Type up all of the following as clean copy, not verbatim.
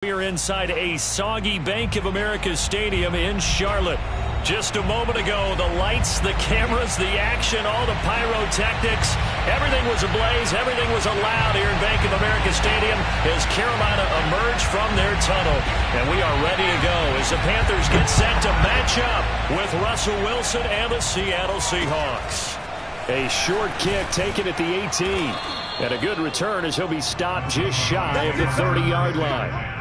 We're inside a soggy Bank of America Stadium in Charlotte. Just a moment ago, the lights, the cameras, the action, all the pyrotechnics, everything was ablaze, everything was allowed here in Bank of America Stadium as Carolina emerged from their tunnel. And we are ready to go as the Panthers get set to match up with Russell Wilson and the Seattle Seahawks. A short kick taken at the 18. And a good return as he'll be stopped just shy of the 30-yard line.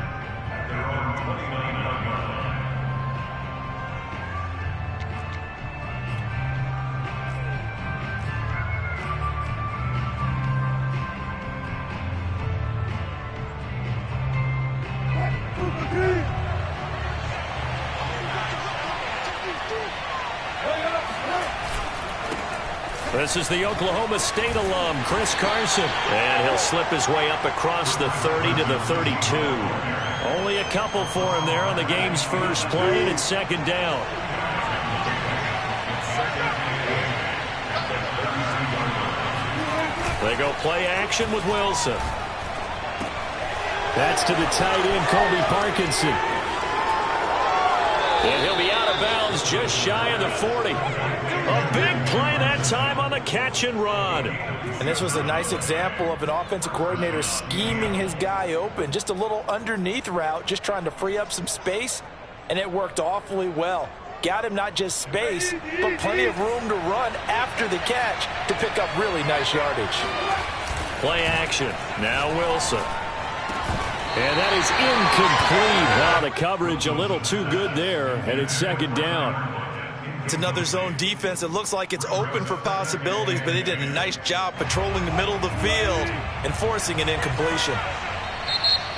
This is the Oklahoma State alum, Chris Carson. And he'll slip his way up across the 30 to the 32. Only a couple for him there on the game's first play, and it's second down. They go play action with Wilson. That's to the tight end, Colby Parkinson. And he'll be out of bounds just shy of the 40. A big play that time on the catch and run. And this was a nice example of an offensive coordinator scheming his guy open. Just a little underneath route, just trying to free up some space, and it worked awfully well. Got him not just space, but plenty of room to run after the catch to pick up really nice yardage. Play action. Now Wilson. And that is incomplete. Wow, the coverage a little too good there, and it's second down. It's another zone defense. It looks like it's open for possibilities, but they did a nice job patrolling the middle of the field and forcing an incompletion.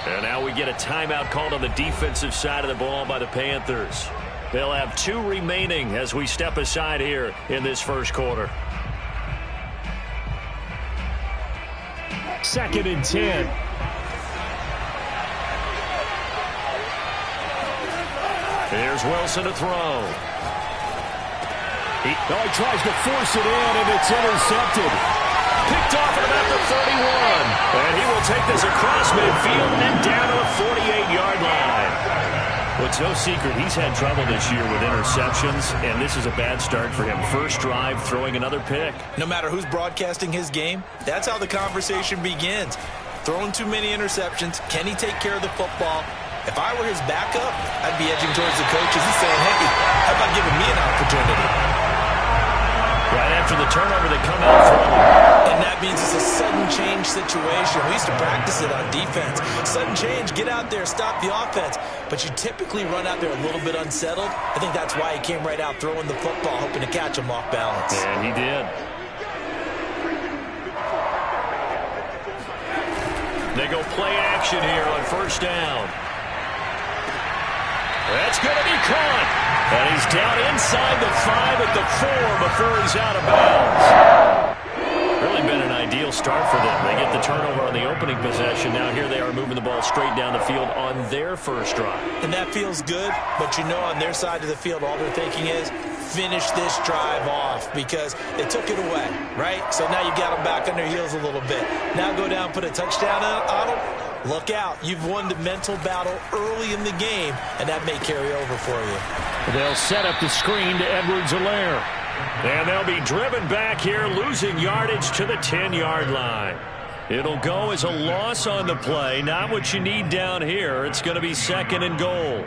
And now we get a timeout called on the defensive side of the ball by the Panthers. They'll have 2 remaining as we step aside here in this first quarter. Second and 10. Here's Wilson to throw. He tries to force it in, and it's intercepted. Picked off at about the 31. And he will take this across midfield and down to the 48-yard line. Well, it's no secret he's had trouble this year with interceptions, and this is a bad start for him. First drive, throwing another pick. No matter who's broadcasting his game, that's how the conversation begins. Throwing too many interceptions. Can he take care of the football? If I were his backup, I'd be edging towards the coaches and saying, hey, how about giving me an opportunity? Right after the turnover, they come out throwing. And that means it's a sudden change situation. We used to practice it on defense. Sudden change, get out there, stop the offense. But you typically run out there a little bit unsettled. I think that's why he came right out throwing the football, hoping to catch him off balance. And he did. They go play action here on first down. That's going to be caught. And he's down inside the 5 at the 4 before he's out of bounds. Really been an ideal start for them. They get the turnover on the opening possession. Now here they are moving the ball straight down the field on their first drive. And that feels good, but you know on their side of the field all they're thinking is finish this drive off because they took it away, right? So now you got them back on their heels a little bit. Now go down, put a touchdown on them. Look out. You've won the mental battle early in the game, and that may carry over for you. They'll set up the screen to Edwards-Helaire. And they'll be driven back here, losing yardage to the 10-yard line. It'll go as a loss on the play. Not what you need down here. It's going to be second and goal.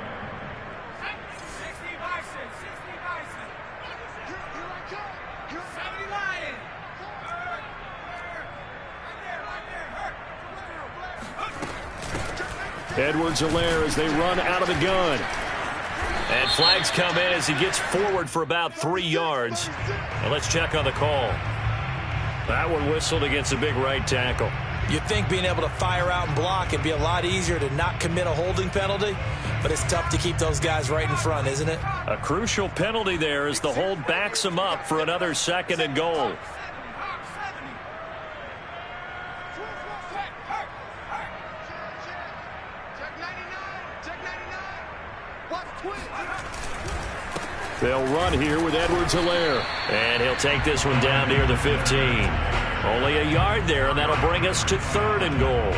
Edwards-Helaire as they run out of the gun. And flags come in as he gets forward for about 3 yards. Well, let's check on the call. That one whistled against a big right tackle. You'd think being able to fire out and block would be a lot easier to not commit a holding penalty, but it's tough to keep those guys right in front, isn't it? A crucial penalty there as the hold backs him up for another second and goal. They'll run here with Edwards-Helaire. And he'll take this one down near the 15. Only a yard there, and that'll bring us to third and goal.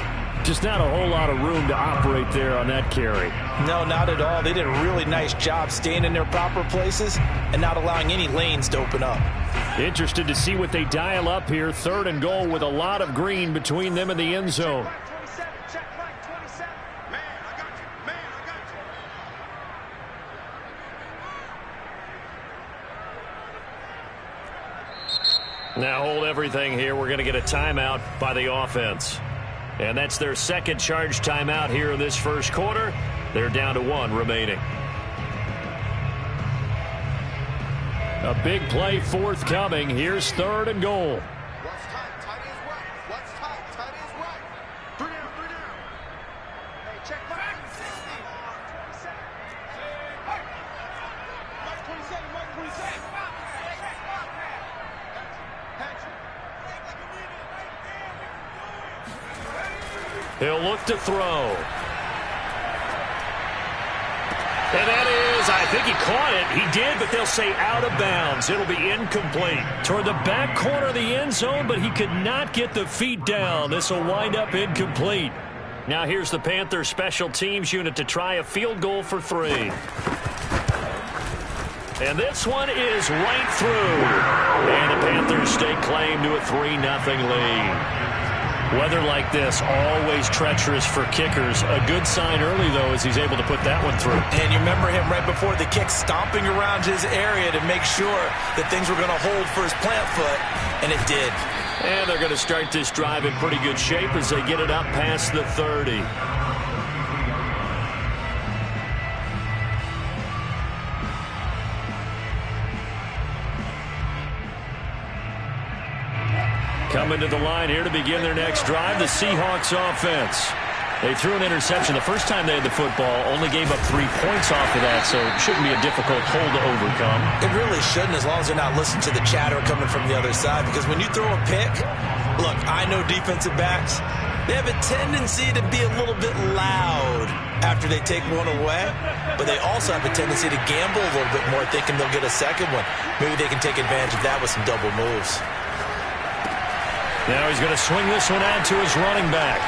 Just not a whole lot of room to operate there on that carry. No, not at all. They did a really nice job staying in their proper places and not allowing any lanes to open up. Interested to see what they dial up here. 3rd and goal with a lot of green between them and the end zone. Now hold everything here. We're going to get a timeout by the offense. And that's their second charge timeout here in this first quarter. They're down to 1 remaining. A big play forthcoming. Here's 3rd and goal. What's tight? Tight is right. What's tight? Tight is right. 3 down, 3 down. Hey, check back. 60. 27. Hey. Mike 27, Mike 27. He'll look to throw. And that is, I think he caught it. He did, but they'll say out of bounds. It'll be incomplete. Toward the back corner of the end zone, but he could not get the feet down. This will wind up incomplete. Now here's the Panthers special teams unit to try a field goal for 3. And this one is right through. And the Panthers stake claim to a 3-0 lead. Weather like this, always treacherous for kickers. A good sign early, though, as he's able to put that one through. And you remember him right before the kick stomping around his area to make sure that things were going to hold for his plant foot, and it did. And they're going to start this drive in pretty good shape as they get it up past the 30. Coming to the line here to begin their next drive, the Seahawks offense. They threw an interception the first time they had the football, only gave up 3 points off of that, so it shouldn't be a difficult hole to overcome. It really shouldn't, as long as they're not listening to the chatter coming from the other side, because when you throw a pick, look, I know defensive backs, they have a tendency to be a little bit loud after they take one away, but they also have a tendency to gamble a little bit more, thinking they'll get a second one. Maybe they can take advantage of that with some double moves. Now he's going to swing this one out to his running back.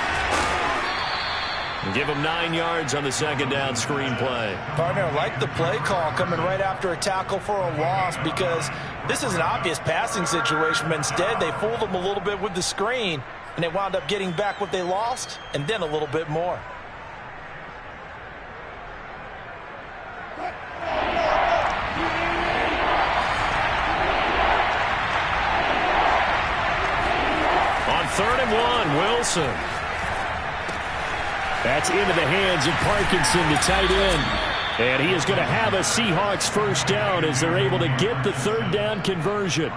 And give him 9 yards on the second down screen play. Partner, I like the play call coming right after a tackle for a loss, because this is an obvious passing situation, but instead they fooled him a little bit with the screen, and they wound up getting back what they lost, and then a little bit more. On 3rd and 1, Wilson. That's into the hands of Parkinson, the tight end. And he is going to have a Seahawks first down as they're able to get the 3rd down conversion.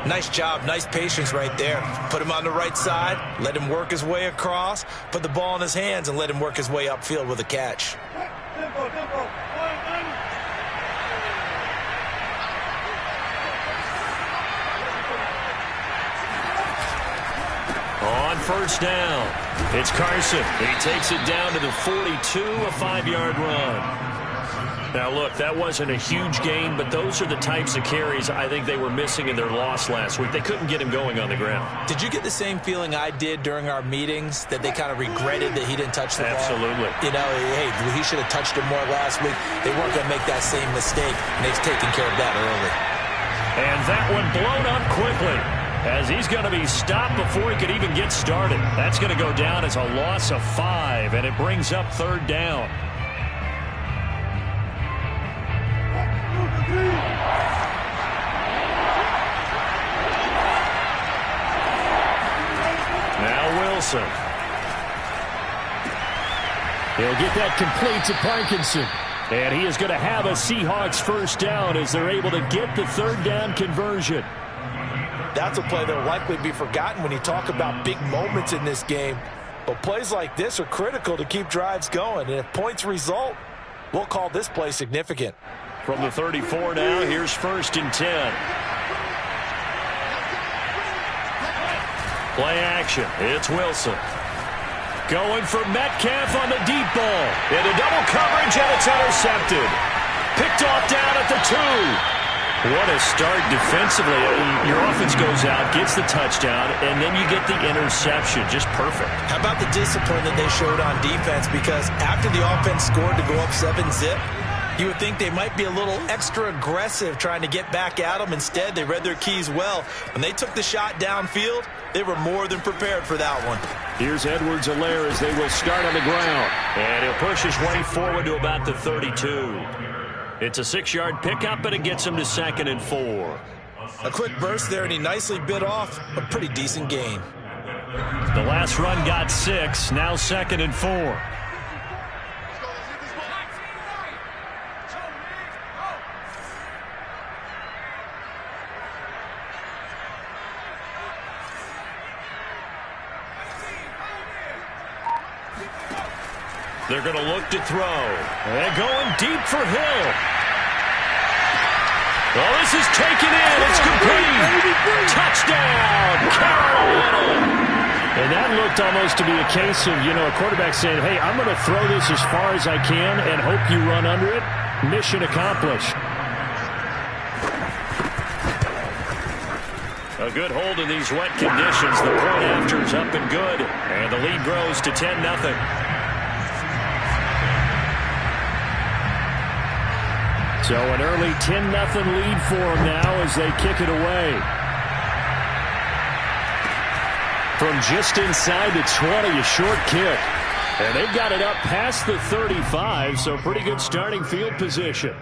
Nice job, nice patience right there. Put him on the right side, let him work his way across, put the ball in his hands, and let him work his way upfield with a catch. On first down, it's Carson. He takes it down to the 42, a 5-yard run. Now, look, that wasn't a huge gain, but those are the types of carries I think they were missing in their loss last week. They couldn't get him going on the ground. Did you get the same feeling I did during our meetings, that they kind of regretted that he didn't touch the ball? Absolutely. You know, hey, he should have touched it more last week. They weren't going to make that same mistake, and they've taken care of that early. And that one blown up quickly, as he's going to be stopped before he could even get started. That's going to go down as a loss of 5, and it brings up 3rd down. Now Wilson. He'll get that complete to Parkinson. And he is going to have a Seahawks first down as they're able to get the 3rd down conversion. That's a play that will likely be forgotten when you talk about big moments in this game. But plays like this are critical to keep drives going. And if points result, we'll call this play significant. From the 34 now, here's 1st and 10. Play action. It's Wilson. Going for Metcalf on the deep ball. Into double coverage, and it's intercepted. Picked off down at the 2. What a start defensively. Your offense goes out, gets the touchdown, and then you get the interception. Just perfect. How about the discipline that they showed on defense? Because after the offense scored to go up 7-zip, you would think they might be a little extra aggressive trying to get back at them. Instead, they read their keys well. When they took the shot downfield, they were more than prepared for that one. Here's Edwards-Helaire as they will start on the ground. And he'll push his way forward to about the 32. It's a 6-yard pickup, and it gets him to 2nd and 4. A quick burst there, and he nicely bit off a pretty decent gain. The last run got 6, now 2nd and 4. They're going to look to throw. And going deep for Hill. Well, this is taken in. It's complete. Touchdown, Carolina. And that looked almost to be a case of, a quarterback saying, hey, I'm going to throw this as far as I can and hope you run under it. Mission accomplished. A good hold in these wet conditions. The point after is up and good. And the lead grows to 10-0. So an early 10-0 lead for them now as they kick it away. From just inside the 20, a short kick. And they've got it up past the 35, so pretty good starting field position.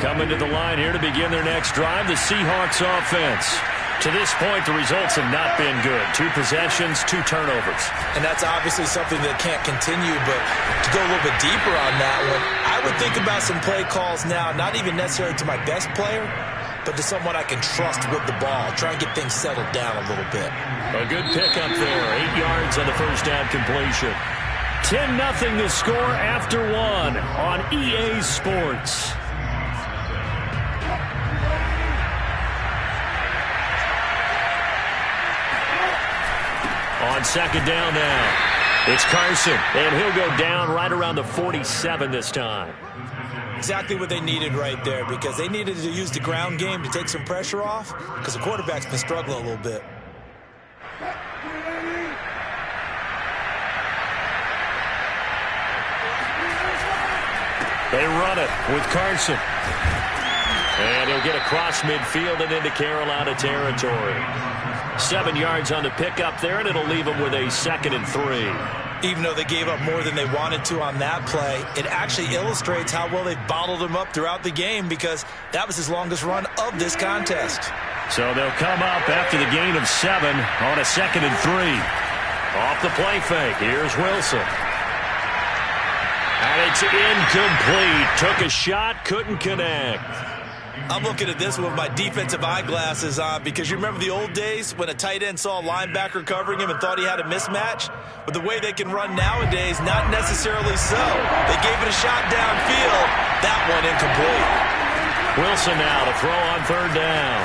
Coming to the line here to begin their next drive, the Seahawks offense. To this point, the results have not been good. 2 possessions, 2 turnovers. And that's obviously something that can't continue, but to go a little bit deeper on that one, I would think about some play calls now, not even necessarily to my best player, but to someone I can trust with the ball. Try and get things settled down a little bit. A good pickup there, 8 yards on the first down completion. 10-0 the score after 1 on EA Sports. On second down now, it's Carson, and he'll go down right around the 47 this time. Exactly what they needed right there, because they needed to use the ground game to take some pressure off, because the quarterback's been struggling a little bit. They run it with Carson. And he'll get across midfield and into Carolina territory. 7 yards on the pickup there, and it'll leave them with a 2nd and 3. Even though they gave up more than they wanted to on that play, it actually illustrates how well they've bottled him up throughout the game, because that was his longest run of this contest. So they'll come up after the gain of 7 on a 2nd and 3. Off the play fake, here's Wilson. And it's incomplete. Took a shot, couldn't connect. I'm looking at this with my defensive eyeglasses on, because you remember the old days when a tight end saw a linebacker covering him and thought he had a mismatch? But the way they can run nowadays, not necessarily so. They gave it a shot downfield. That one incomplete. Wilson now to throw on 3rd down.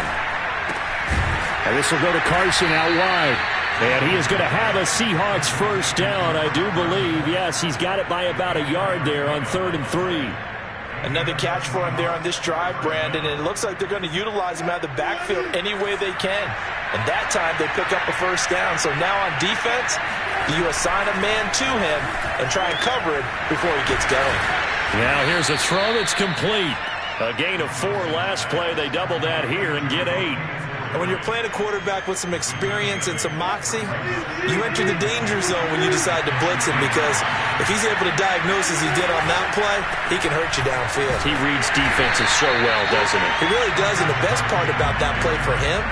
And this will go to Carson out wide. And he is going to have a Seahawks first down, I do believe. Yes, he's got it by about a yard there on 3rd and 3. Another catch for him there on this drive, Brandon, and it looks like they're going to utilize him out of the backfield any way they can. And that time they pick up a first down. So now on defense, you assign a man to him and try and cover it before he gets going. Now here's a throw that's complete. A gain of 4 last play. They double that here and get 8. And when you're playing a quarterback with some experience and some moxie, you enter the danger zone when you decide to blitz him, because if he's able to diagnose as he did on that play, he can hurt you downfield. He reads defenses so well, doesn't he? He really does, and the best part about that play for him,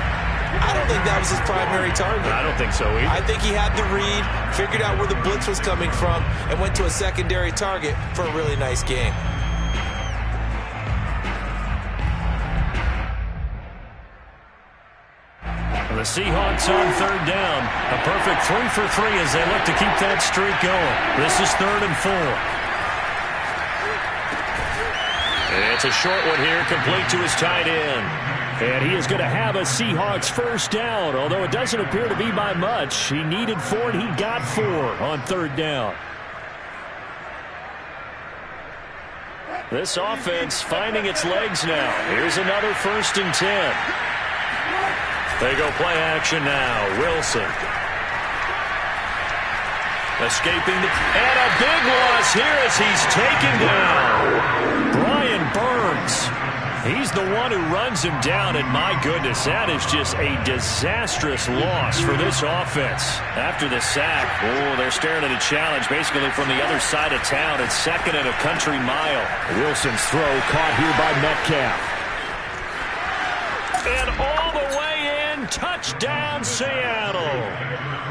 I don't think that was his primary target. I don't think so either. I think he had the read, figured out where the blitz was coming from, and went to a secondary target for a really nice game. The The Seahawks on third down. A perfect 3 for 3 as they look to keep that streak going. This is 3rd and 4. It's a short one here, complete to his tight end. And he is going to have a Seahawks first down, although it doesn't appear to be by much. He needed 4, and he got 4 on third down. This offense finding its legs now. Here's another 1st and 10. They go play action now. Wilson. Escaping and a big loss here as he's taken down. Brian Burns. He's the one who runs him down, and my goodness, that is just a disastrous loss for this offense. After the sack, they're staring at a challenge basically from the other side of town. It's 2nd and a country mile. Wilson's throw caught here by Metcalf. And all the way in, touchdown Seattle.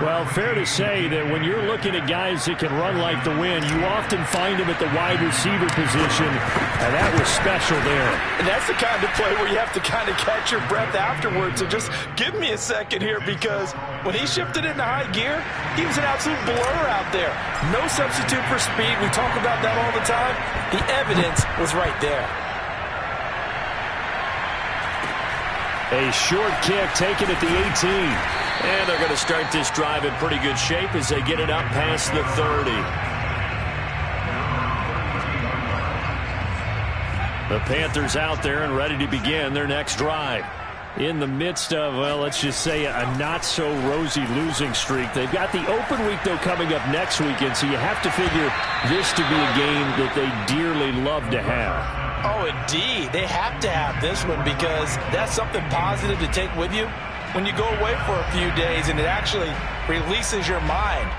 Well, fair to say that when you're looking at guys that can run like the wind, you often find them at the wide receiver position, and that was special there. And that's the kind of play where you have to kind of catch your breath afterwards. So just give me a second here, because when he shifted into high gear, he was an absolute blur out there. No substitute for speed. We talk about that all the time. The evidence was right there. A short kick taken at the 18. And they're going to start this drive in pretty good shape as they get it up past the 30. The Panthers out there and ready to begin their next drive. In the midst of, well, let's just say a not-so-rosy losing streak. They've got the open week, though, coming up next weekend, so you have to figure this to be a game that they dearly love to have. Oh, indeed. They have to have this one, because that's something positive to take with you when you go away for a few days, and it actually releases your mind.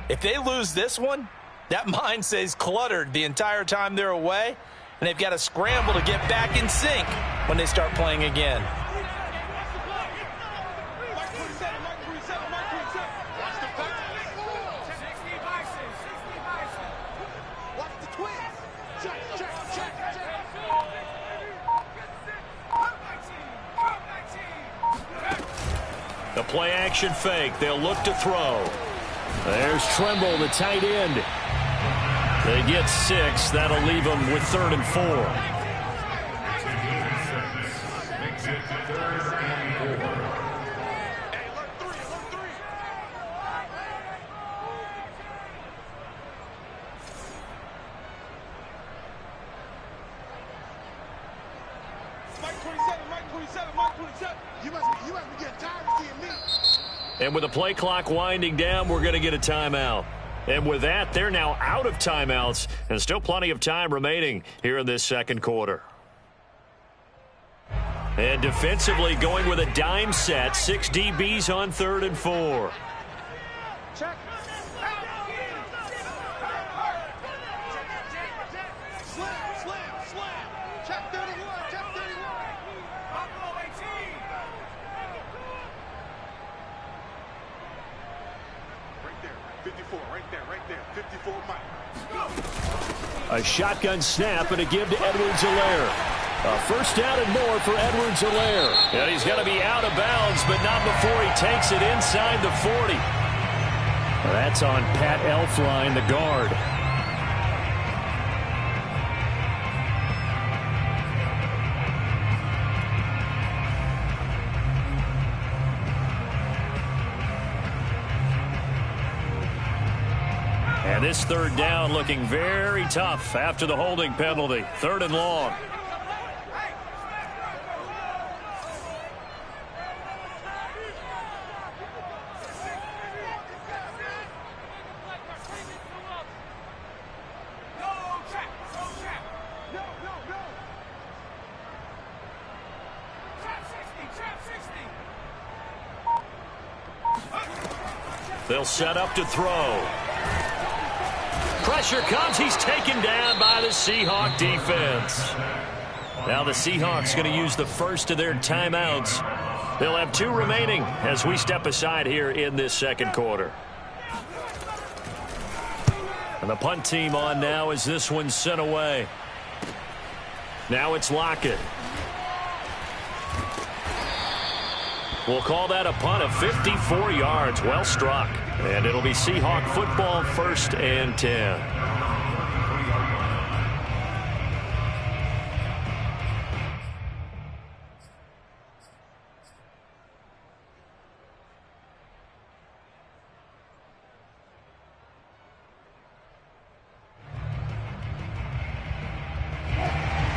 If they lose this one, that mind stays cluttered the entire time they're away, and they've got to scramble to get back in sync when they start playing again. The play-action fake. They'll look to throw. There's Tremble, the tight end. They get 6. That'll leave them with 3rd and 4. And with the play clock winding down, we're going to get a timeout. And with that, they're now out of timeouts, and still plenty of time remaining here in this second quarter. And defensively going with a dime set, 6 DBs on 3rd and 4. Check. Slam. Check 31. Buffalo 18. Right there. 54. Right there. 54 Mike. A shotgun snap and a give to Edwards-Helaire. A first down and more for Edwards-Helaire. And he's going to be out of bounds, but not before he takes it inside the 40. That's on Pat Elflein, the guard. And this 3rd down looking very tough after the holding penalty. 3rd and long. They'll set up to throw. Pressure comes. He's taken down by the Seahawk defense. Now the Seahawks going to use the first of their timeouts. They'll have 2 remaining as we step aside here in this second quarter. And the punt team on now as this one's sent away. Now it's Lockett. We'll call that a punt of 54 yards. Well struck. And it'll be Seahawk football, 1st and 10.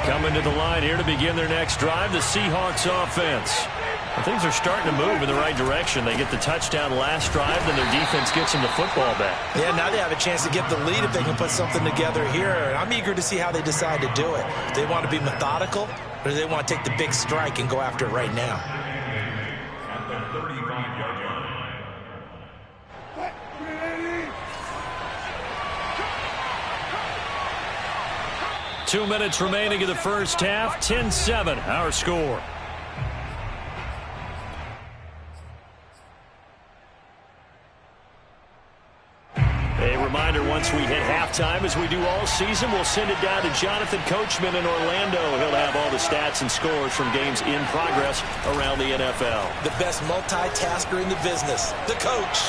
Coming to the line here to begin their next drive, the Seahawks offense. And things are starting to move in the right direction. They get the touchdown last drive, then their defense gets them the football back. Yeah, now they have a chance to get the lead if they can put something together here. And I'm eager to see how they decide to do it. Do they want to be methodical, or do they want to take the big strike and go after it right now? At the 35-yard line. 2 minutes remaining in the first half. 10-7, our score. A reminder, once we hit halftime, as we do all season, we'll send it down to Jonathan Coachman in Orlando. He'll have all the stats and scores from games in progress around the NFL. The best multitasker in the business, the coach.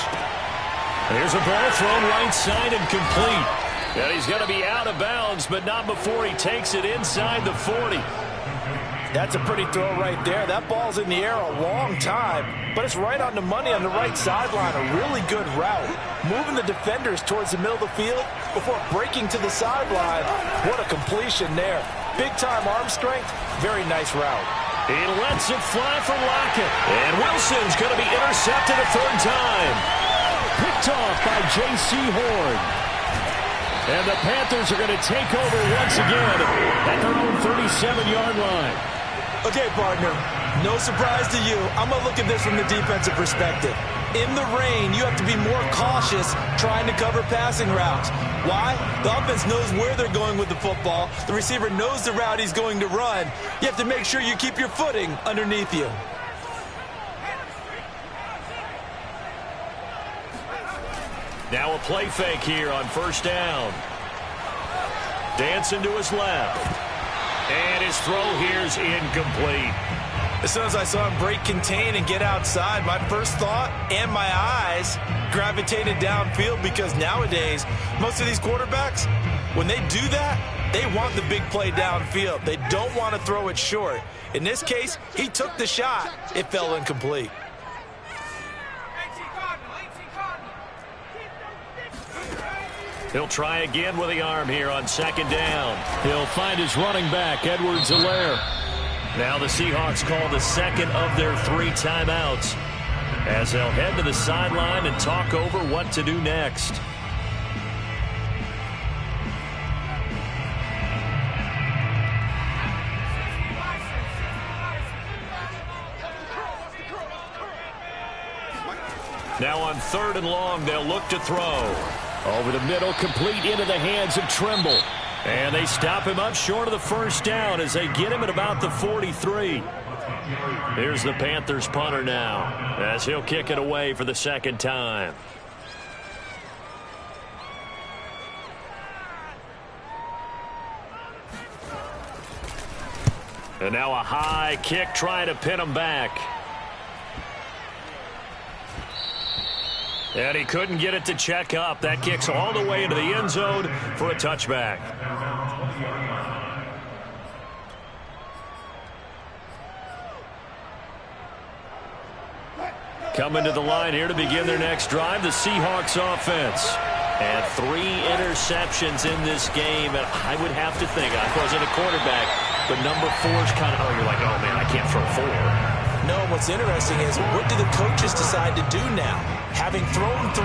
Here's a ball thrown right side and complete. And he's going to be out of bounds, but not before he takes it inside the 40. That's a pretty throw right there. That ball's in the air a long time, but it's right on the money on the right sideline. A really good route. Moving the defenders towards the middle of the field before breaking to the sideline. What a completion there. Big-time arm strength. Very nice route. He lets it fly from Lockett. And Wilson's going to be intercepted a third time. Picked off by J.C. Horn. And the Panthers are going to take over once again at their own 37-yard line. Okay, partner, no surprise to you. I'm going to look at this from the defensive perspective. In the rain, you have to be more cautious trying to cover passing routes. Why? The offense knows where they're going with the football. The receiver knows the route he's going to run. You have to make sure you keep your footing underneath you. Now a play fake here on first down. Dancing to his left. And his throw here's incomplete. As soon as I saw him break contain and get outside, my first thought and my eyes gravitated downfield, because nowadays, most of these quarterbacks, when they do that, they want the big play downfield. They don't want to throw it short. In this case, he took the shot. It fell incomplete. He'll try again with the arm here on second down. He'll find his running back, Edwards-Helaire. Now the Seahawks call the second of their 3 timeouts as they'll head to the sideline and talk over what to do next. Now on 3rd and long, they'll look to throw. Over the middle, complete into the hands of Trimble. And they stop him up short of the first down as they get him at about the 43. Here's the Panthers punter now as he'll kick it away for the second time. And now a high kick trying to pin him back. And he couldn't get it to check up. That kicks all the way into the end zone for a touchback. Coming to the line here to begin their next drive, the Seahawks offense. And 3 interceptions in this game. And I would have to think, I wasn't a quarterback, but number 4's kind of, you're like, oh, man, I can't throw 4. No, what's interesting is, what do the coaches decide to do now? Having thrown 3,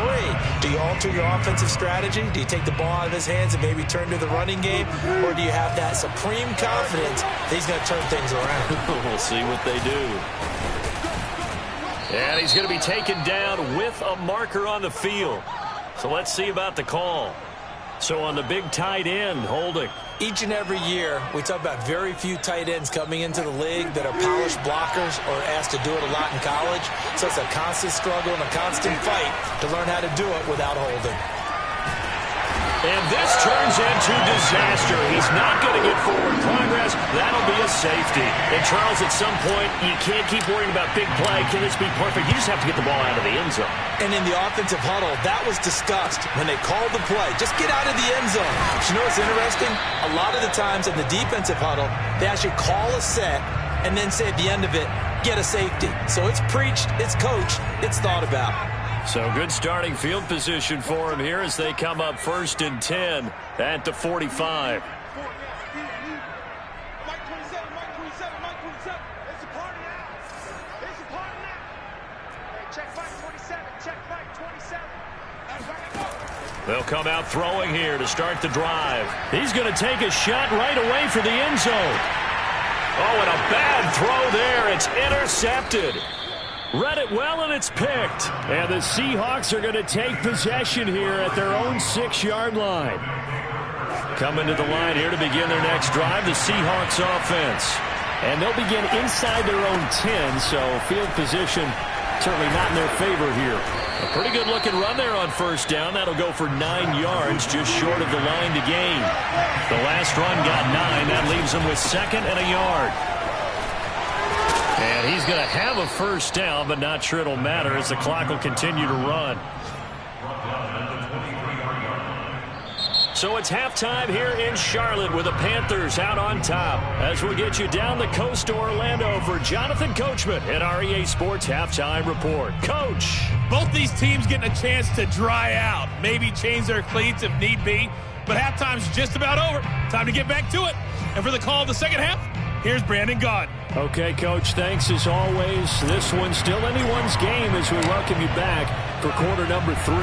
do you alter your offensive strategy? Do you take the ball out of his hands and maybe turn to the running game? Or do you have that supreme confidence that he's going to turn things around? We'll see what they do. And he's going to be taken down with a marker on the field. So let's see about the call. So on the big tight end, holding. Each and every year, we talk about very few tight ends coming into the league that are polished blockers or asked to do it a lot in college. So it's a constant struggle and a constant fight to learn how to do it without holding. And this turns into disaster. He's not going to get forward progress. That'll be a safety. And, Charles, at some point, you can't keep worrying about big play. Can this be perfect? You just have to get the ball out of the end zone. And in the offensive huddle, that was discussed when they called the play. Just get out of the end zone. But you know what's interesting? A lot of the times in the defensive huddle, they actually call a set and then say at the end of it, get a safety. So it's preached, it's coached, it's thought about. So good starting field position for him here as they come up 1st and 10 at the 45. Mike 27, Mike 27, Mike 27. It's a party now. It's a party now. Hey, check Mike 27, check Mike 27. That's right. They'll come out throwing here to start the drive. He's going to take a shot right away for the end zone. Oh, and a bad throw there. It's intercepted. Read it well, and it's picked. And the Seahawks are going to take possession here at their own 6-yard line. Coming to the line here to begin their next drive, the Seahawks offense. And they'll begin inside their own 10, so field position certainly not in their favor here. A pretty good-looking run there on 1st down. That'll go for 9 yards, just short of the line to gain. The last run got 9. That leaves them with 2nd and a yard. And he's going to have a 1st down, but not sure it'll matter as the clock will continue to run. So it's halftime here in Charlotte with the Panthers out on top. As we'll get you down the coast to Orlando for Jonathan Coachman at our EA Sports Halftime Report. Coach. Both these teams getting a chance to dry out, maybe change their cleats if need be, but halftime's just about over. Time to get back to it. And for the call of the second half, here's Brandon Gaudin. Okay, Coach, thanks as always. This one's still anyone's game as we welcome you back for quarter number 3.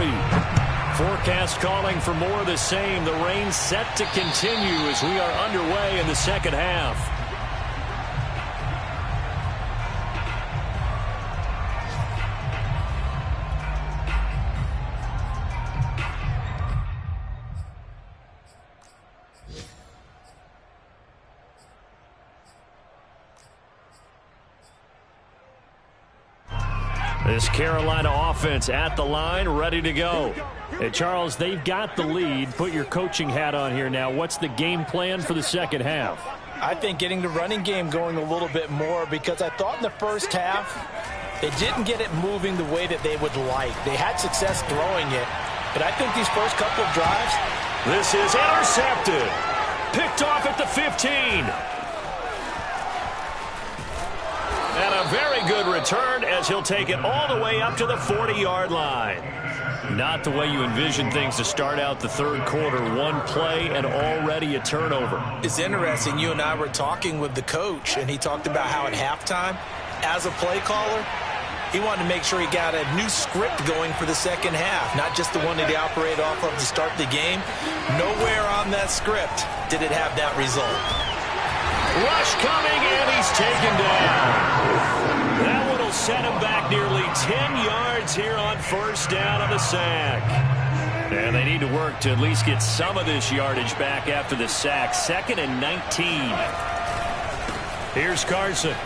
Forecast calling for more of the same. The rain set to continue as we are underway in the second half. This Carolina offense at the line, ready to go. Hey, Charles, they've got the lead. Put your coaching hat on here now. What's the game plan for the second half? I think getting the running game going a little bit more because I thought in the first half they didn't get it moving the way that they would like. They had success throwing it, but I think these first couple of drives. This is intercepted. Picked off at the 15. And a very good return as he'll take it all the way up to the 40-yard line. Not the way you envision things to start out the third quarter. One play and already a turnover. It's interesting. You and I were talking with the coach, and he talked about how at halftime, as a play caller, he wanted to make sure he got a new script going for the second half, not just the one that he operated off of to start the game. Nowhere on that script did it have that result. Rush coming, and he's taken down. That one will set him back nearly 10 yards here on 1st down on the sack. And they need to work to at least get some of this yardage back after the sack. 2nd and 19. Here's Carson.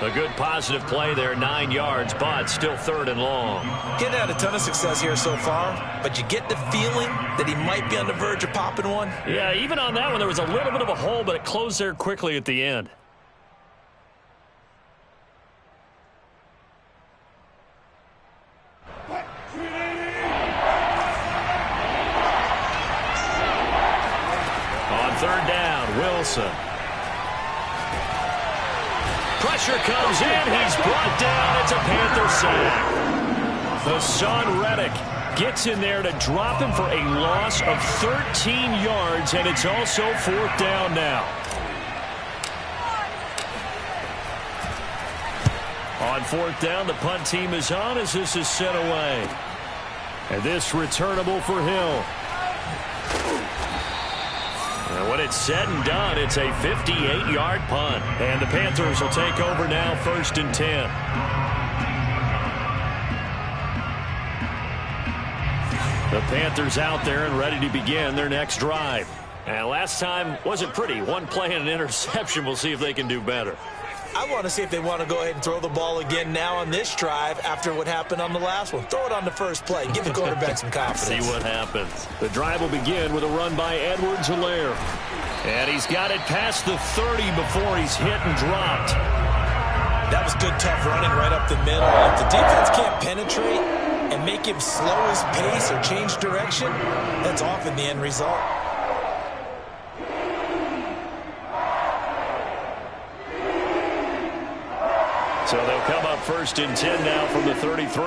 A good positive play there, 9 yards, but still 3rd and long. Getting had a ton of success here so far, but you get the feeling that he might be on the verge of popping one. Yeah, even on that one, there was a little bit of a hole, but it closed there quickly at the end. On 3rd down, Wilson. Pressure comes in. He's brought down. It's a Panther sack. The son Reddick gets in there to drop him for a loss of 13 yards, and it's also 4th down now. On 4th down, the punt team is on as this is sent away. And this returnable for Hill. And when it's said and done, it's a 58-yard punt. And the Panthers will take over now, 1st and 10. The Panthers out there and ready to begin their next drive. And last time wasn't pretty. One play and an interception. We'll see if they can do better. I want to see if they want to go ahead and throw the ball again now on this drive after what happened on the last one. Throw it on the first play. Give the quarterback some confidence. See what happens. The drive will begin with a run by Edwards-Helaire. And he's got it past the 30 before he's hit and dropped. That was good, tough running right up the middle. If the defense can't penetrate and make him slow his pace or change direction, that's often the end result. So they'll come up 1st and 10 now from the 33.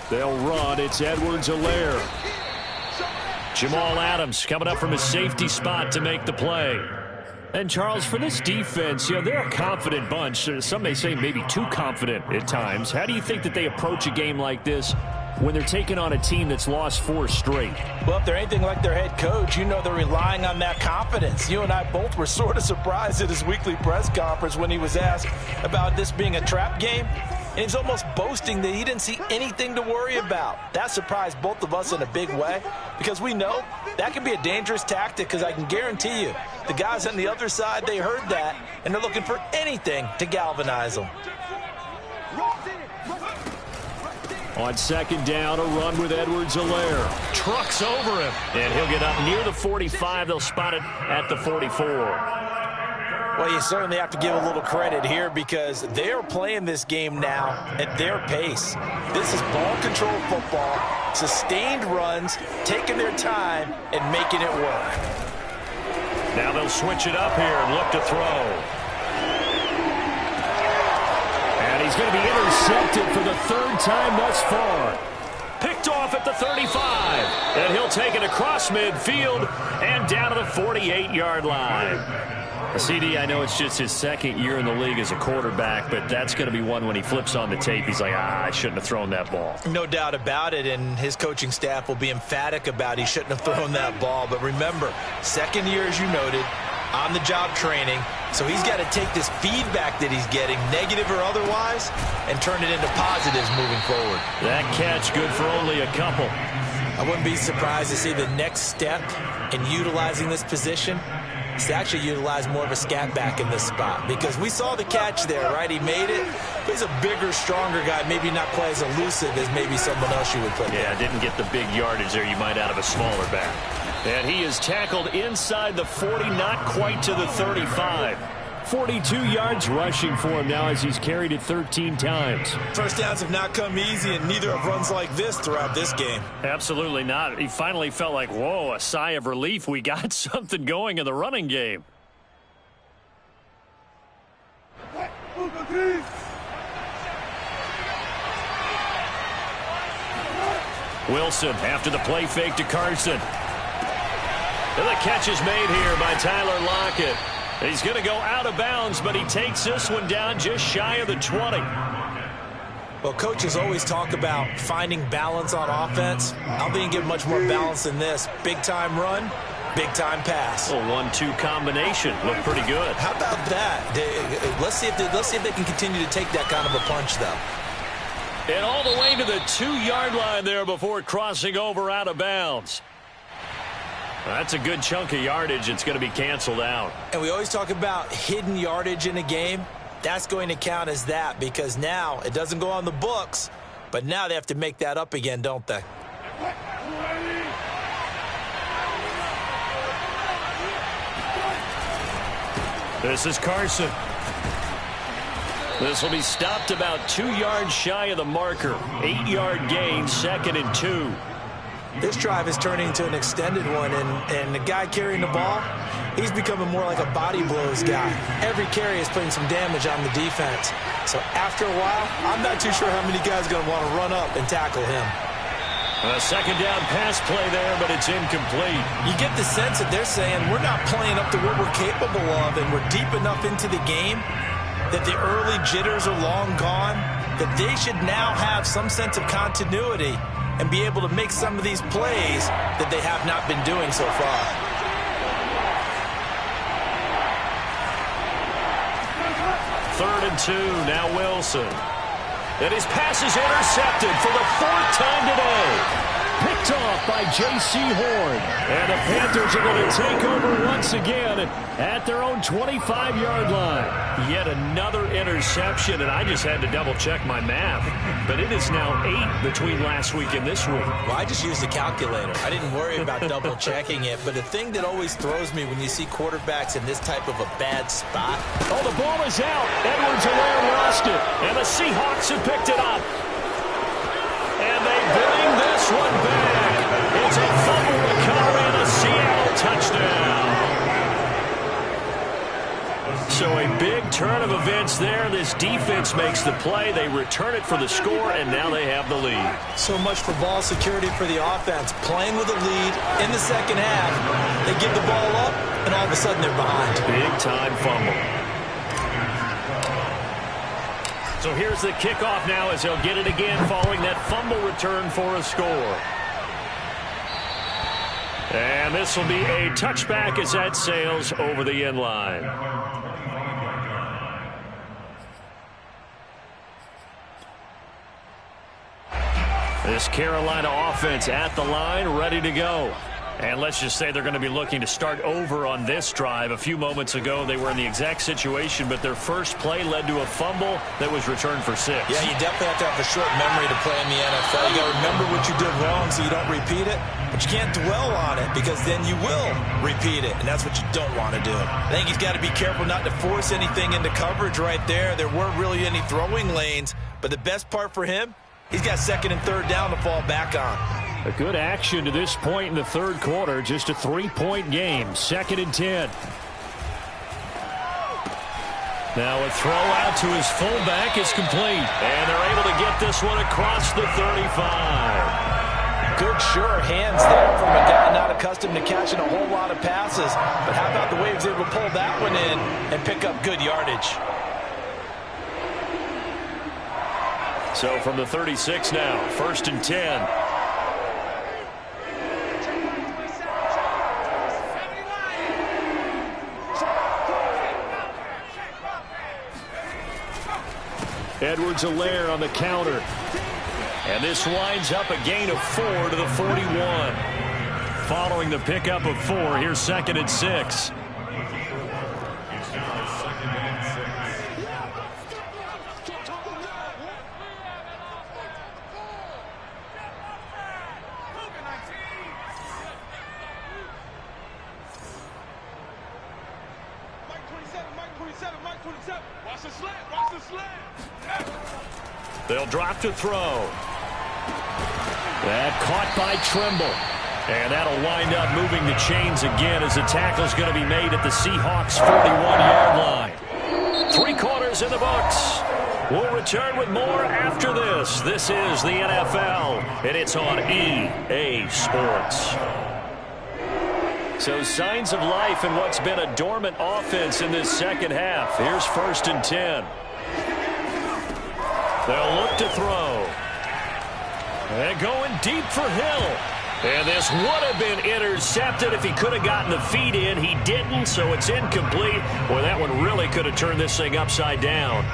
They'll run. It's Edwards-Helaire. Jamal Adams coming up from his safety spot to make the play. And, Charles, for this defense, they're a confident bunch. Some may say maybe too confident at times. How do you think that they approach a game like this when they're taking on a team that's lost 4 straight? Well, if they're anything like their head coach, they're relying on that confidence. You and I both were sort of surprised at his weekly press conference when he was asked about this being a trap game. And he's almost boasting that he didn't see anything to worry about. That surprised both of us in a big way because we know that can be a dangerous tactic because I can guarantee you the guys on the other side, they heard that, and they're looking for anything to galvanize them. On 2nd down, a run with Edwards-Helaire. Trucks over him, and he'll get up near the 45. They'll spot it at the 44. Well, you certainly have to give a little credit here because they're playing this game now at their pace. This is ball control football, sustained runs, taking their time and making it work. Now they'll switch it up here and look to throw. And he's going to be intercepted for the 3rd time thus far. Picked off at the 35. And he'll take it across midfield and down to the 48-yard line. CD, I know it's just his 2nd year in the league as a quarterback, but that's going to be one when he flips on the tape. He's like, I shouldn't have thrown that ball. No doubt about it, and his coaching staff will be emphatic about he shouldn't have thrown that ball. But remember, 2nd year, as you noted, on-the-job training, so he's got to take this feedback that he's getting, negative or otherwise, and turn it into positives moving forward. That catch good for only a couple. I wouldn't be surprised to see the next step in utilizing this position is to actually utilize more of a scat back in this spot because we saw the catch there, right? He made it. But he's a bigger, stronger guy, maybe not quite as elusive as maybe someone else you would put there. Yeah, didn't get the big yardage there you might out of a smaller back. And he is tackled inside the 40, not quite to the 35. 42 yards rushing for him now as he's carried it 13 times. First downs have not come easy, and neither have runs like this throughout this game. Absolutely not. He finally felt like, whoa, a sigh of relief. We got something going in the running game. Wilson after the play fake to Carson. And the catch is made here by Tyler Lockett. He's going to go out of bounds, but he takes this one down just shy of the 20. Well, coaches always talk about finding balance on offense. I don't think you can get much more balance than this. Big-time run, big-time pass. A 1-2 combination. Looked pretty good. How about that? Let's see if they can continue to take that kind of a punch, though. And all the way to the 2-yard line there before crossing over out of bounds. That's a good chunk of yardage. It's going to be canceled out. And we always talk about hidden yardage in a game. That's going to count as that because now it doesn't go on the books, but now they have to make that up again, don't they? This is Carson. This will be stopped about 2 yards shy of the marker. 8-yard gain, 2nd and 2. This drive is turning into an extended one, and the guy carrying the ball, he's becoming more like a body blows guy. Every carry is putting some damage on the defense. So after a while, I'm not too sure how many guys are going to want to run up and tackle him. A 2nd down pass play there, but it's incomplete. You get the sense that they're saying we're not playing up to what we're capable of, and we're deep enough into the game that the early jitters are long gone, that they should now have some sense of continuity and be able to make some of these plays that they have not been doing so far. and 2. Now Wilson. And his pass is intercepted for the 4th time today. Picked off by J.C. Horn. And the Panthers are going to take over once again at their own 25-yard line. Yet another interception, and I just had to double-check my math. But it is now 8 between last week and this week. Well, I just used a calculator. I didn't worry about double-checking it. But the thing that always throws me when you see quarterbacks in this type of a bad spot. Oh, the ball is out. Edwards-Helaire lost it. And the Seahawks have picked it up. And they bring this one back. It's a fumble recovery and a Seattle touchdown. So a big turn of events there. This defense makes the play. They return it for the score, and now they have the lead. So much for ball security for the offense. Playing with a lead in the second half. They give the ball up, and all of a sudden they're behind. Big-time fumble. So here's the kickoff now as they'll get it again following that fumble return for a score. And this will be a touchback as that sails over the end line. This Carolina offense at the line, ready to go. And let's just say they're going to be looking to start over on this drive. A few moments ago, they were in the exact situation, but their first play led to a fumble that was returned for 6. Yeah, you definitely have to have a short memory to play in the NFL. You got to remember what you did wrong so you don't repeat it, but you can't dwell on it because then you will repeat it, and that's what you don't want to do. I think he's got to be careful not to force anything into coverage right there. There weren't really any throwing lanes, but the best part for him, he's got 2nd and 3rd down to fall back on. A good action to this point in the 3rd quarter. Just a 3-point game. 2nd and 10. Now a throw out to his fullback is complete. And they're able to get this one across the 35. Good, sure hands there from a guy not accustomed to catching a whole lot of passes. But how about the way he was able to pull that one in and pick up good yardage? So from the 36 now, 1st and 10. Edwards-Helaire on the counter. And this winds up a gain of 4 to the 41. Following the pickup of 4, here's 2nd and 6. They'll drop to throw. That caught by Trimble. And that'll wind up moving the chains again as the tackle's going to be made at the Seahawks' 41-yard line. 3 quarters in the books. We'll return with more after this. This is the NFL, and it's on EA Sports. So signs of life in what's been a dormant offense in this second half. Here's 1st and 10. They'll look to throw. And going deep for Hill. And this would have been intercepted if he could have gotten the feet in. He didn't, so it's incomplete. Boy, that one really could have turned this thing upside down.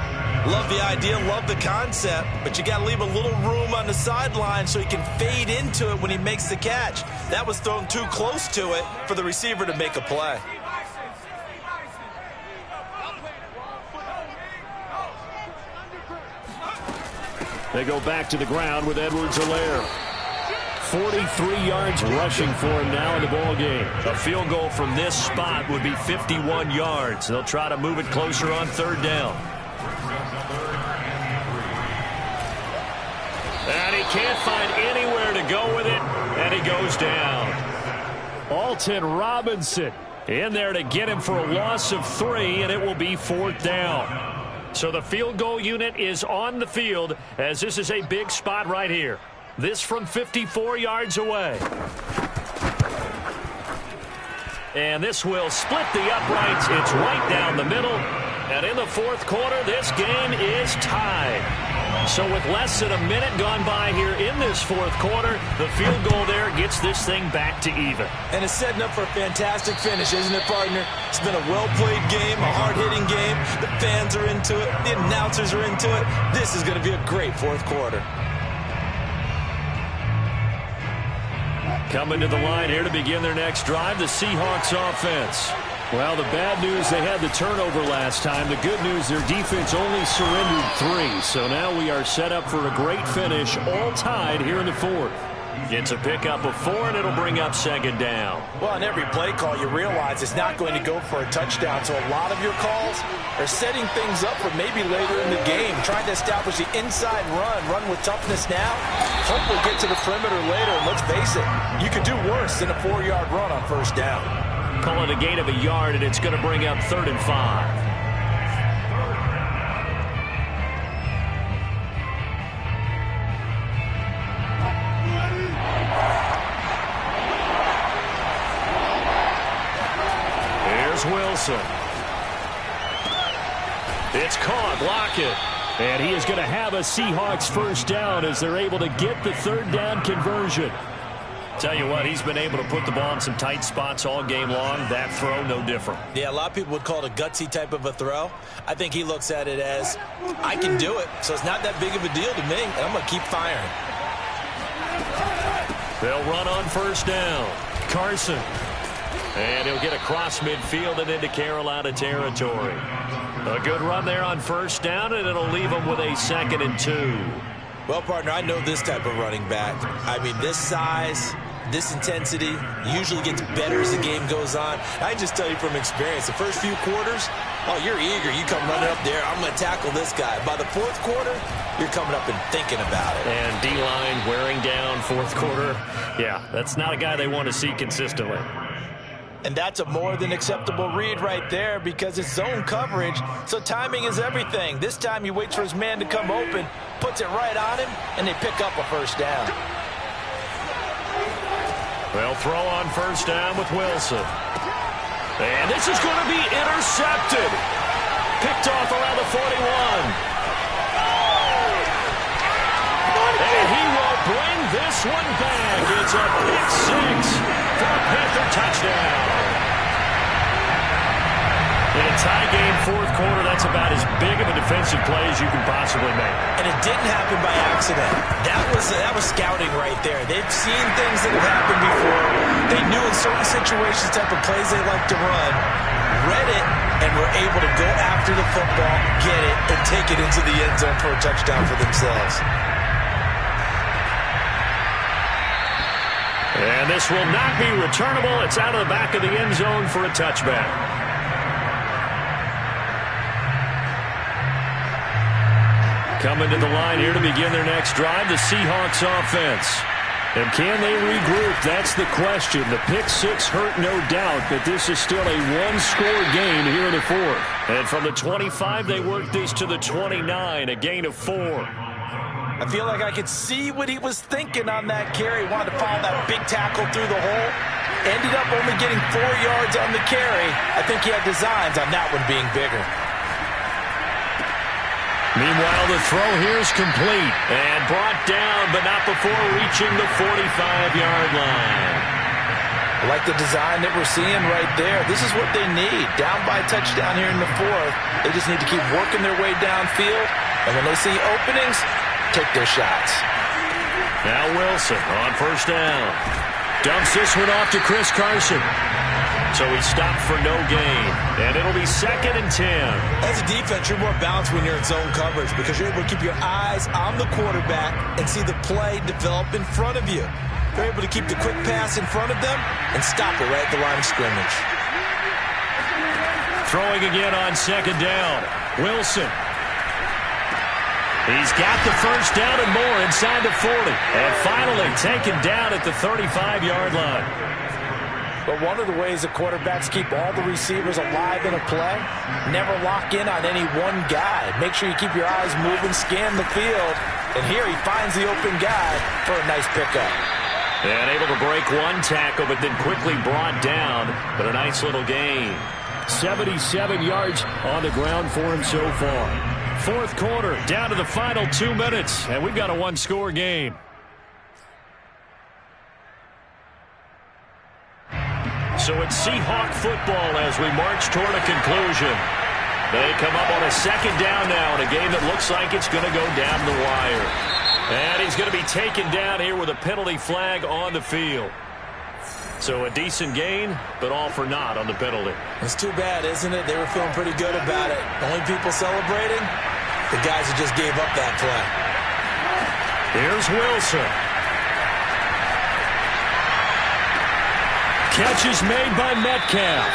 Love the idea, love the concept, but you got to leave a little room on the sideline so he can fade into it when he makes the catch. That was thrown too close to it for the receiver to make a play. They go back to the ground with Edwards-Helaire. 43 yards rushing for him now in the ball game. A field goal from this spot would be 51 yards. They'll try to move it closer on 3rd down. And he can't find anywhere to go with it, and he goes down. Alton Robinson in there to get him for a loss of 3, and it will be 4th down. So the field goal unit is on the field as this is a big spot right here. This from 54 yards away. And this will split the uprights. It's right down the middle. And in the 4th quarter, this game is tied. So with less than a minute gone by here in this fourth quarter, the field goal there gets this thing back to even. And it's setting up for a fantastic finish, isn't it, partner? It's been a well-played game, a hard-hitting game. The fans are into it. The announcers are into it. This is going to be a great fourth quarter. Coming to the line here to begin their next drive, the Seahawks offense. Well, the bad news, they had the turnover last time. The good news, their defense only surrendered 3. So now we are set up for a great finish, all tied here in the fourth. It's a pickup of 4, and it'll bring up second down. Well, on every play call, you realize it's not going to go for a touchdown. So a lot of your calls are setting things up for maybe later in the game, trying to establish the inside run with toughness now. Hope we'll get to the perimeter later. And let's face it, you could do worse than a 4-yard run on first down. Call it a gain of a yard, and it's going to bring up 3rd and 5. Wilson. It's caught. Lockett. And he is going to have a Seahawks first down as they're able to get the 3rd down conversion. Tell you what, he's been able to put the ball in some tight spots all game long. That throw, no different. Yeah, a lot of people would call it a gutsy type of a throw. I think he looks at it as, I can do it, so it's not that big of a deal to me, and I'm going to keep firing. They'll run on first down. Carson. And he'll get across midfield and into Carolina territory. A good run there on first down, and it'll leave him with a 2nd and 2. Well, partner, I know this type of running back. I mean, this size, this intensity usually gets better as the game goes on. I just tell you from experience, the first few quarters, oh, you're eager. You come running up there, I'm going to tackle this guy. By the fourth quarter, you're coming up and thinking about it. And D-line wearing down fourth quarter. Yeah, that's not a guy they want to see consistently. And that's a more than acceptable read right there because it's zone coverage, so timing is everything. This time he waits for his man to come open, puts it right on him, and they pick up a first down. They'll throw on first down with Wilson. And this is going to be intercepted. Picked off around the 41. And he will bring this one back. It's a pick 6 for a Panther touchdown. In a tie game fourth quarter, that's about as big of a defensive play as you can possibly make. And it didn't happen by accident. That was scouting right there. They've seen things that have happened before. They knew in certain situations type of plays they like to run, read it, and were able to go after the football, get it, and take it into the end zone for a touchdown for themselves. And this will not be returnable. It's out of the back of the end zone for a touchback. Coming to the line here to begin their next drive, the Seahawks offense. And can they regroup? That's the question. The pick 6 hurt, no doubt, but this is still a one-score game here in the fourth. And from the 25, they work this to the 29, a gain of 4. I feel like I could see what he was thinking on that carry. Wanted to follow that big tackle through the hole. Ended up only getting 4 yards on the carry. I think he had designs on that one being bigger. Meanwhile, the throw here is complete and brought down, but not before reaching the 45-yard line. I like the design that we're seeing right there. This is what they need. Down by a touchdown here in the fourth. They just need to keep working their way downfield. And when they see openings, take their shots. Now Wilson on first down. Dumps this one off to Chris Carson. So he stopped for no gain. And it'll be 2nd and 10. As a defense, you're more balanced when you're in zone coverage because you're able to keep your eyes on the quarterback and see the play develop in front of you. You're able to keep the quick pass in front of them and stop it right at the line of scrimmage. Throwing again on 2nd down. Wilson. He's got the first down and more inside the 40. And finally taken down at the 35-yard line. But one of the ways the quarterbacks keep all the receivers alive in a play, never lock in on any one guy. Make sure you keep your eyes moving, scan the field. And here he finds the open guy for a nice pickup. And able to break one tackle, but then quickly brought down. But a nice little gain. 77 yards on the ground for him so far. fourth quarter, down to the final 2 minutes, and we've got a one-score game. So it's Seahawk football as we march toward a conclusion. They come up on a second down now in a game that looks like it's going to go down the wire. And he's going to be taken down here with a penalty flag on the field. So a decent gain, but all for naught on the penalty. It's too bad, isn't it? They were feeling pretty good about it. The only people celebrating, the guys who just gave up that play. Here's Wilson. Catch is made by Metcalf.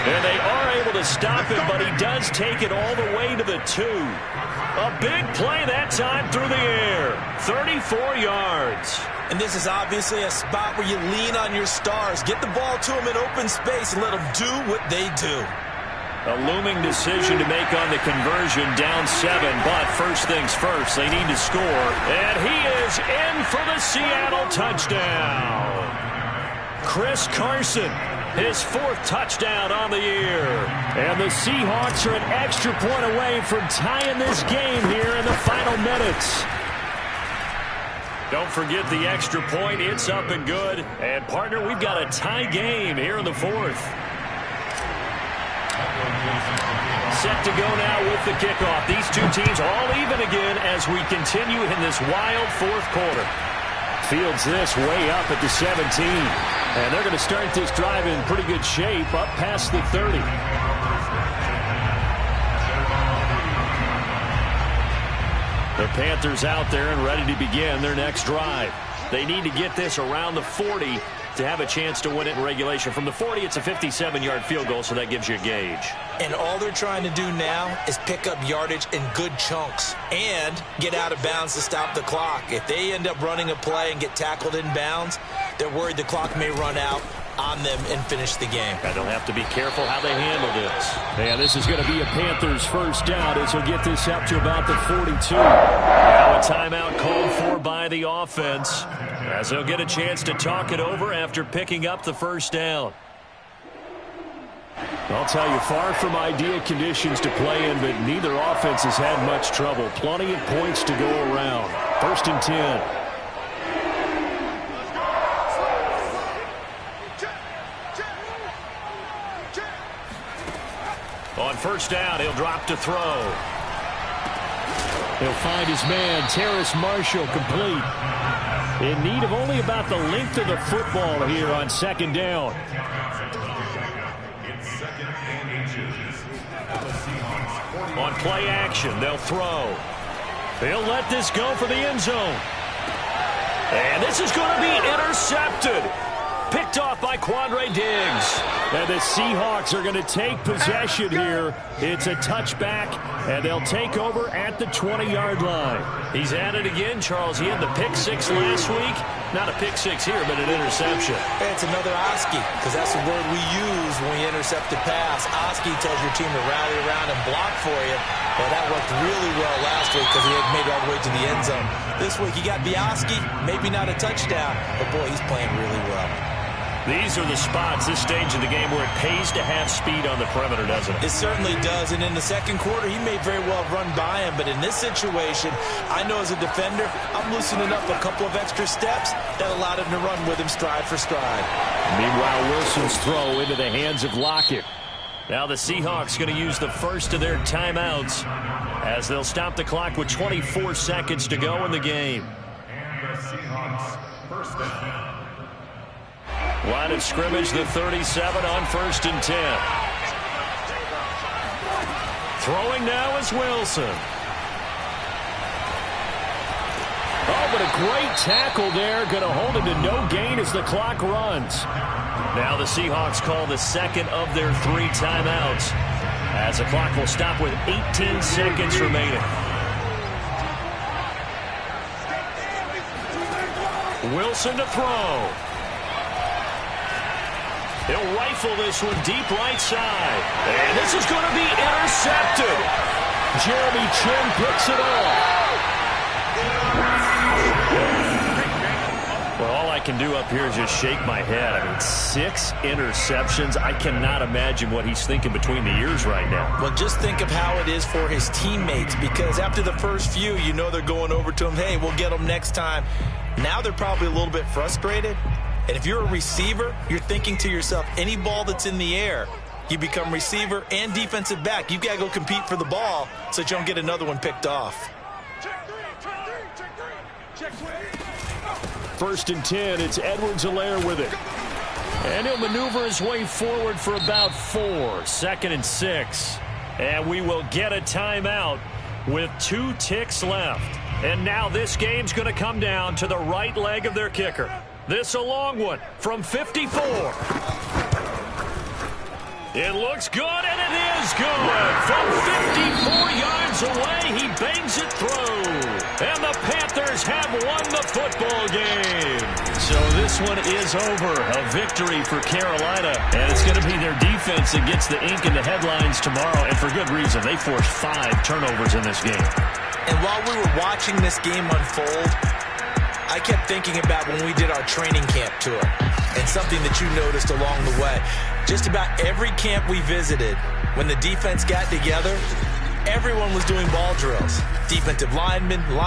And they are able to stop him, but he does take it all the way to the 2. A big play that time through the air. 34 yards. And this is obviously a spot where you lean on your stars. Get the ball to them in open space and let them do what they do. A looming decision to make on the conversion, down 7. But first things first, they need to score. And he is in for the Seattle touchdown. Chris Carson, his 4th touchdown on the year. And the Seahawks are an extra point away from tying this game here in the final minutes. Don't forget the extra point. It's up and good. And, partner, we've got a tie game here in the 4th. Set to go now with the kickoff. These two teams all even again as we continue in this wild 4th quarter. Fields this way up at the 17. And they're going to start this drive in pretty good shape up past the 30. The Panthers out there and ready to begin their next drive. They need to get this around the 40 to have a chance to win it in regulation. From the 40, it's a 57-yard field goal, so that gives you a gauge. And all they're trying to do now is pick up yardage in good chunks and get out of bounds to stop the clock. If they end up running a play and get tackled in bounds, they're worried the clock may run out on them and finish the game. And they'll have to be careful how they handle this. And this is going to be a Panthers first down as he'll get this up to about the 42. Now a timeout called for by the offense as they'll get a chance to talk it over after picking up the first down. I'll tell you, far from ideal conditions to play in, but neither offense has had much trouble. Plenty of points to go around. 1st and 10. On first down, he'll drop to throw. He'll find his man, Terrace Marshall, complete. In need of only about the length of the football here on second down. On play action, they'll throw. They'll let this go for the end zone. And this is going to be intercepted. Picked off by Quandre Diggs. And the Seahawks are going to take possession here. It's a touchback, and they'll take over at the 20-yard line. He's at it again, Charles. He had the pick 6 last week. Not a pick 6 here, but an interception. It's another Oski, because that's the word we use when we intercept a pass. Oski tells your team to rally around and block for you. Well, that worked really well last week because he had made it all the way to the end zone. This week, he got Oski, maybe not a touchdown, but boy, he's playing really well. These are the spots, this stage of the game, where it pays to have speed on the perimeter, doesn't it? It certainly does, and in the second quarter, he may very well run by him, but in this situation, I know as a defender, I'm loosening up a couple of extra steps that allowed him to run with him stride for stride. Meanwhile, Wilson's throw into the hands of Lockett. Now the Seahawks going to use the first of their timeouts as they'll stop the clock with 24 seconds to go in the game. And the Seahawks first down. Line of scrimmage, the 37 on 1st and 10. Throwing now is Wilson. Oh, but a great tackle there. Going to hold him to no gain as the clock runs. Now the Seahawks call the second of their 3 timeouts as the clock will stop with 18 seconds remaining. Wilson to throw. He'll rifle this one deep right side. And this is going to be intercepted. Jeremy Chinn picks it off. Well, all I I can do up here is just shake my head. I mean, 6 interceptions. I cannot imagine what he's thinking between the ears right now. Well, just think of how it is for his teammates, because after the first few, you know they're going over to him, hey, we'll get them next time. Now they're probably a little bit frustrated. And if you're a receiver, you're thinking to yourself, any ball that's in the air, you become receiver and defensive back. You've got to go compete for the ball so that you don't get another one picked off. First and 10, it's Edwards-Helaire with it. And he'll maneuver his way forward for about 4. 2nd and 6. And we will get a timeout with 2 ticks left. And now this game's going to come down to the right leg of their kicker. This a long one from 54. It looks good, and it is good. From 54 yards away, he bangs it through. And the Panthers have won the football game. So this one is over. A victory for Carolina. And it's going to be their defense that gets the ink in the headlines tomorrow. And for good reason. They forced 5 turnovers in this game. And while we were watching this game unfold, I kept thinking about when we did our training camp tour and something that you noticed along the way. Just about every camp we visited, when the defense got together, everyone was doing ball drills. Defensive linemen,